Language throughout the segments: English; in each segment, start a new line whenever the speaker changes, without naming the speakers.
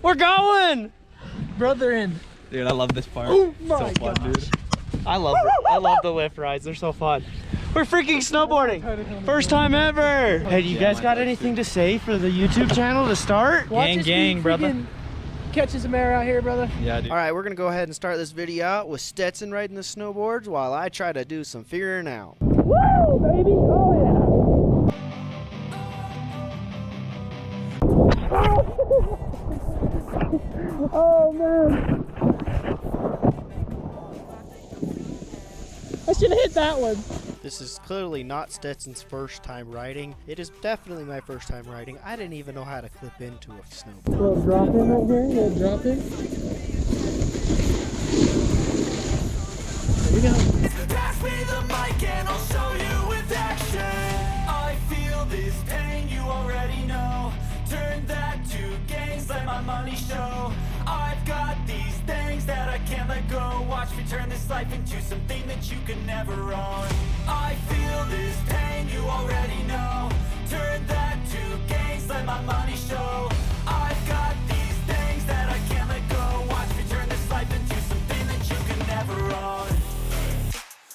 We're going!
Brother in.
Dude, I love this part.
Oh my
so fun,
gosh.
dude. I love the lift rides. They're so fun. We're freaking snowboarding. First time ever. Hey, do you guys got anything to say for the YouTube channel to start?
Gang, brother. Catches some air out here, brother.
Yeah, dude.
All right, we're gonna go ahead and start this video out with Stetson riding the snowboards while I try to do some figuring out.
Woo, baby! Oh yeah! Oh man! I should have hit that one.
This is clearly not Stetson's first time riding. It is definitely my first time riding. I didn't even know how to clip into a snowboard.
Little drop in right here, little drop in. There we go.
Pass me the mic and I'll show you with action. I feel this pain, you already know. Turn that to gains, let my money show. I've got these things that I can't let go. Watch me turn this life into something that you can never own. I feel this pain, you already know. Turn that to gains, let my money show. I've got these things that I can't let go. Watch me turn this life into something that you can never own.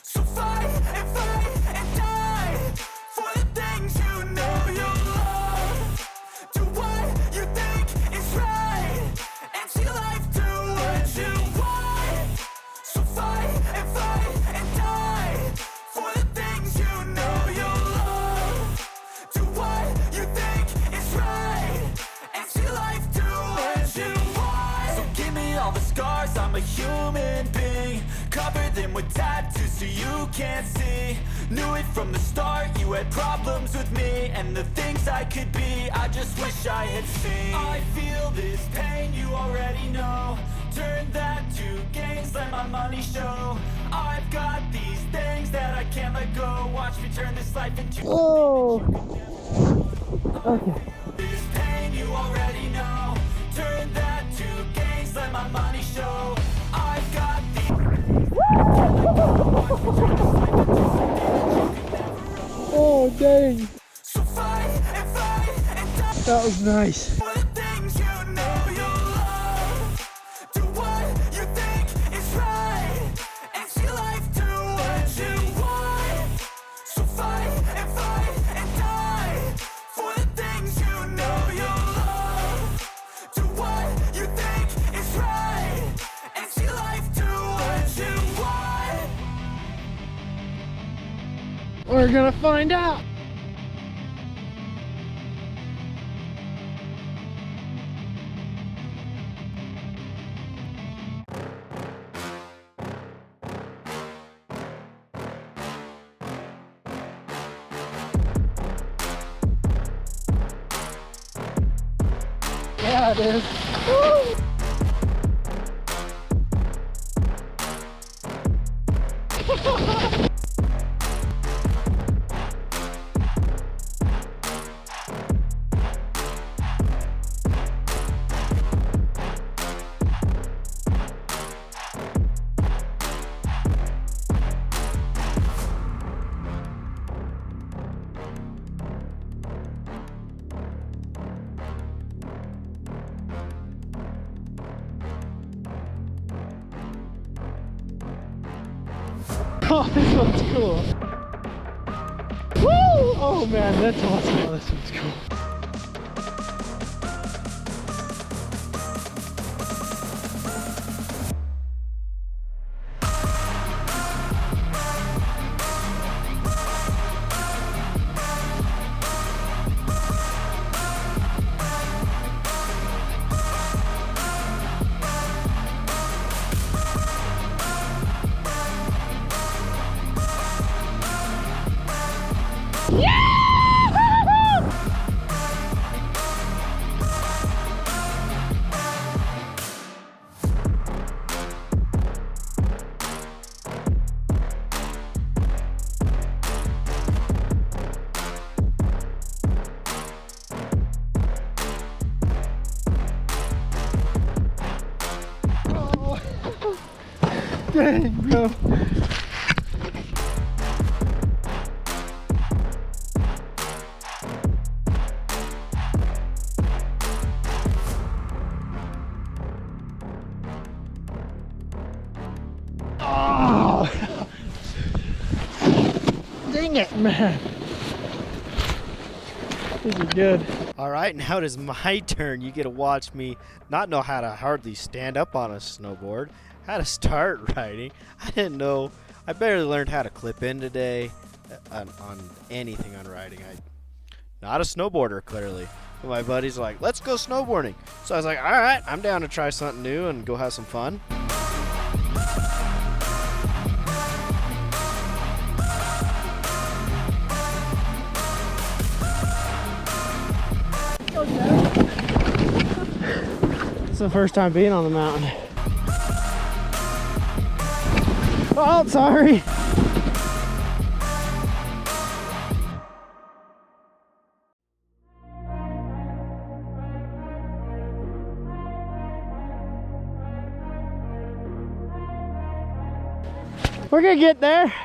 So fight and die for the things you know you love. Do what you think is right and see life do what you want. So fight and die for the things you know you love. Do what you think is right and see life do what you want. So give me all the scars, I'm a human being. Cover them with tattoos so you can't see. Knew it from the start, you had problems with me and the things I could be, I just wish I had seen. I feel this pain, you already know. Turn that to gains, let my money show. I've got these things that I can't let go. Watch me turn this life into.
Oh. Okay.
This pain, you already know. Turn that to gains, let my money show. I've got
Oh dang.
So fight and die
That was nice.
for the things you know you love. Do what you think is right and see life do what you want. So fight and die for the things you know you love. Do what you think is right and see life do what you want.
We're gonna find out. Yeah, it is. Woo! Oh, this one's cool. Woo! Oh man, that's awesome. Oh, this one's cool. Dang, bro. Dang it, man. These are good.
All right, now it is my turn. You get to watch me not know how to hardly stand up on a snowboard, how to start riding. I didn't know. I barely learned how to clip in today on anything on riding. I'm not a snowboarder, clearly. But my buddy's like, let's go snowboarding. So I was like, all right, I'm down to try something new and go have some fun.
It's the first time being on the mountain. Oh, sorry. We're gonna get there.
Hey,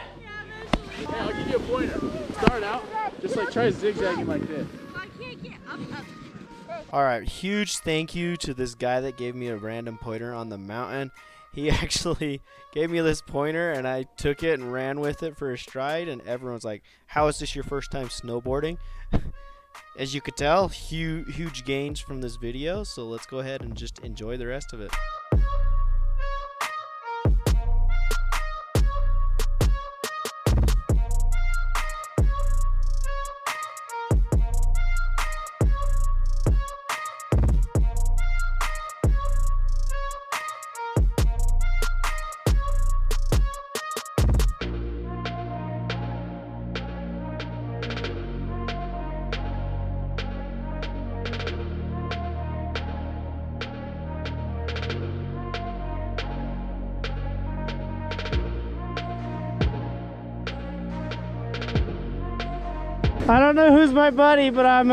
I'll give you a pointer. Start out, just like try zigzagging like this.
I can't get up.
All right, huge thank you to this guy that gave me a random pointer on the mountain. He actually gave me this pointer, and I took it and ran with it for a stride, and everyone's like, how is this your first time snowboarding? As you could tell, huge gains from this video, so let's go ahead and just enjoy the rest of it.
I don't know who's my buddy, but I'm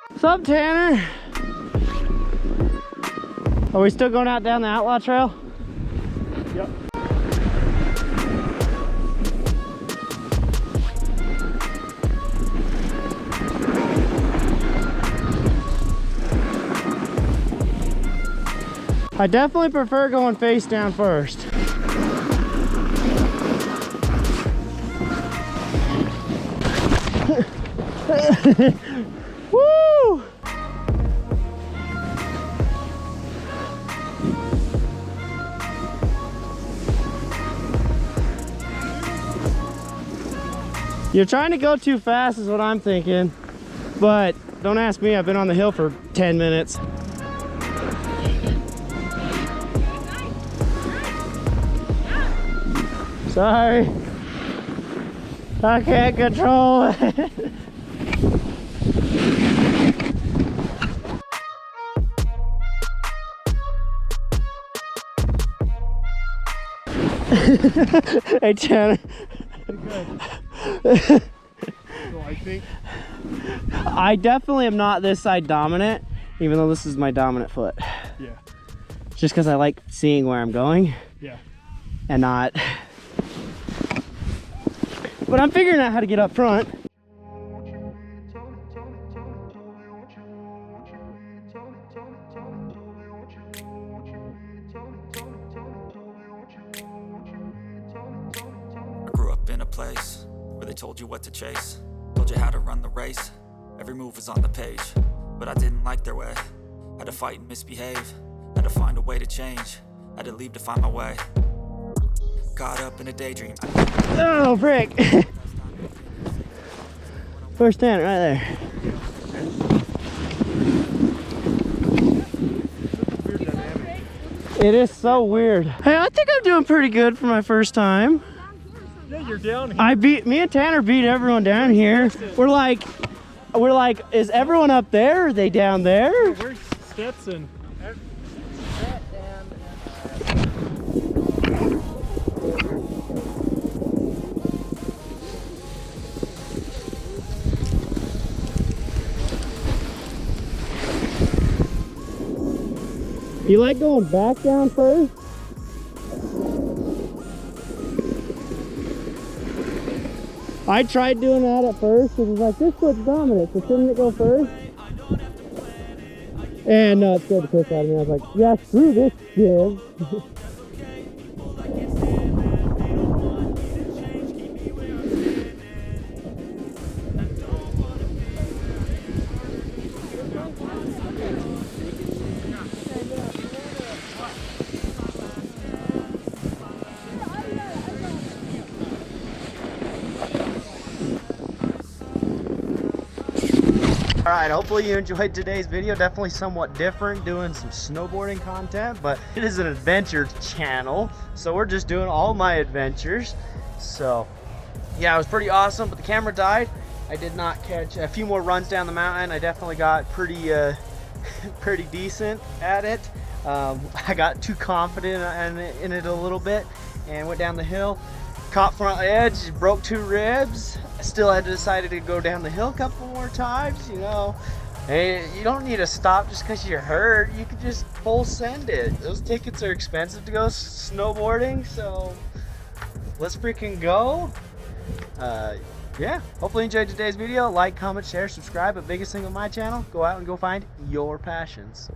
What's up, Tanner? Are we still going out down the Outlaw Trail?
Yep.
I definitely prefer going face down first. Woo! You're trying to go too fast is what I'm thinking, but don't ask me, I've been on the hill for 10 minutes. Sorry, I can't control it. Hey, Tanner.
So I think
I definitely am not this side dominant, even though this is my dominant foot.
yeah.
Just because I like seeing where I'm going.
Yeah.
And not. But I'm figuring out how to get up front.
I grew up in a place where they told you what to chase, told you how to run the race. Every move was on the page, but I didn't like their way. Had to fight and misbehave, had to find a way to change, had to leave to find my way. Caught up in a daydream.
Oh, frick. First tent right there. It is so weird. Hey, I think I'm doing pretty good for my first time.
Yeah, you're down here.
Me and Tanner beat everyone down here. We're like, is everyone up there? Or are they down there?
Where's Stetson?
You like going back down first? I tried doing that at first. It was like, this foot's dominant, so shouldn't it go first? And no, it scared the piss out of me. I was like, yeah, screw this jig. Alright, hopefully you enjoyed today's video. Definitely somewhat different, doing some snowboarding content, but it is an adventure channel, so we're just doing all my adventures. So yeah, it was pretty awesome, but the camera died. I did not catch a few more runs down the mountain. I definitely got pretty pretty decent at it. I got too confident in it a little bit and went down the hill, caught front edge, broke 2 ribs. I still had to decide to go down the hill a couple more times, you know. Hey, you don't need to stop just because you're hurt. You can just full send it. Those tickets are expensive to go snowboarding, so let's freaking go. Yeah, hopefully you enjoyed today's video. Like, comment, share, subscribe. But biggest thing on my channel, go out and go find your passions.